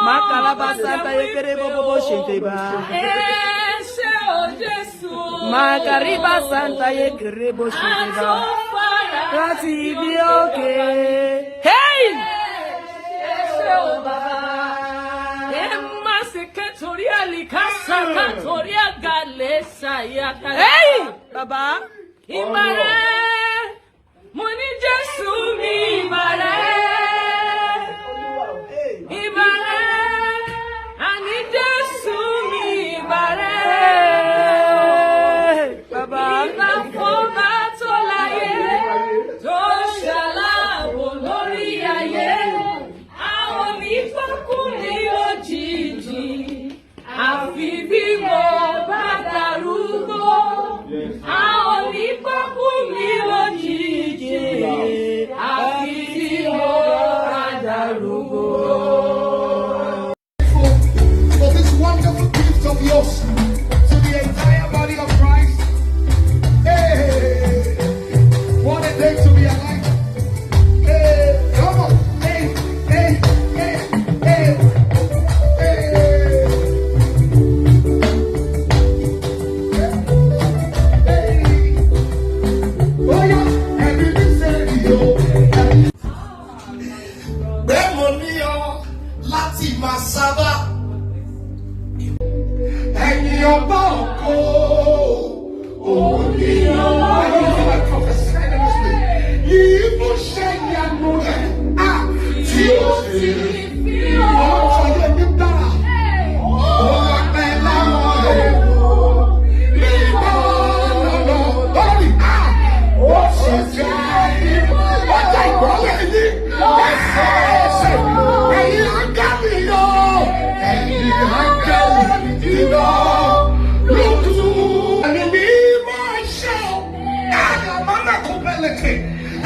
Makalaba Santa Yekere Bobo Shinteba. Makariba Santa Yekere Bobo Shinteba. That's okay. Hey! Hey! Baba! Ibare! Moni Jesu mi ibare! Ibare! Ani Jesu mi ibare! Baba! Iba foma to laye, to shalabo lori aye, awon ifa kuni ojiji, afi bi mo ba darugo, awon ifa kuni ojiji, afi bi mo ba darugo. For this wonderful gift of yours to the entire body of Christ. Hey, what a day to be alive. Hey, come on. Hey, hey, hey, hey, hey. Hey. Oh yeah, everything said yo. Bẹ́ẹ̀ mo ní ọ láti máa sábà. Ẹ̀yin ọba ògo, òun ni ọba ògo. Yìí mo ṣe ìyanu rẹ̀, tí ó sì fi ọ̀ṣọ́yẹ mi dára. Ó wà pẹ́ láwọn èrò, nígbà lọ́lọ́ lórí. Ó sì jẹ́ ọjà ìgbọ́lẹ̀ yìí. Ẹsẹ̀ ẹ̀yin àgàmì yọ, ẹ̀yin àgàmì iná lójú. Ẹ̀mí mi máa ṣe ọ́, àyàmánà kò bẹ̀lẹ̀kẹ̀.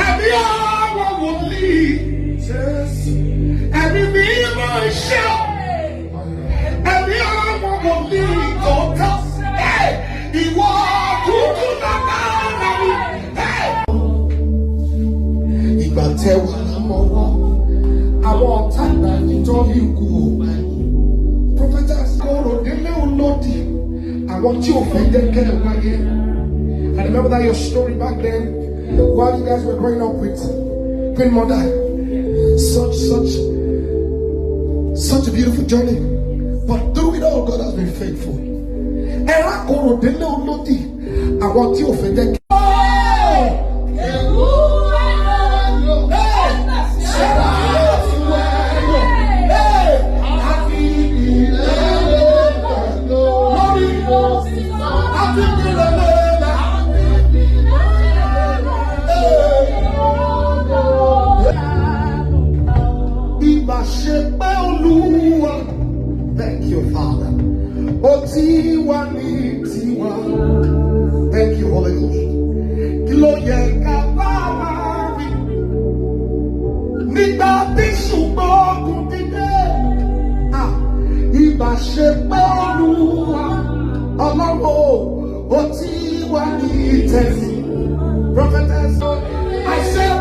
Ẹ̀mí àwọn wòlíì Jésù. Ẹ̀mí mi máa ṣe ọ́, ẹ̀mí àwọn wòlíì tòótọ́. Ìwọ kúkú bàbá mi. Ìgbà tẹ wà lámọ́wọ́, àwọn ọ̀tá ìgbà nítorí ikú ògbà yìí. Prophetess kóró délé olódì, àwọn tí ò fẹ́ jẹ́ kẹ́ ẹ̀ wáyé. I remember that your story back then, while you guys were growing up with Queen Mother. Such a beautiful journey. But through it all, God has been faithful. Ẹ̀rá kóró délé olódì, àwọn tí ò fẹ́ jẹ́ kẹ́. Thank you, Father. Tiwa ni tiwa. Thank you, Holy Ghost. Gloye kabari. Nígbà tí ṣùgbọ́n ogun dìde. Ìbáṣepọ̀ Olúwa. Ọlọ́run ó tiwa ní tẹ̀sí. Prophetess, I say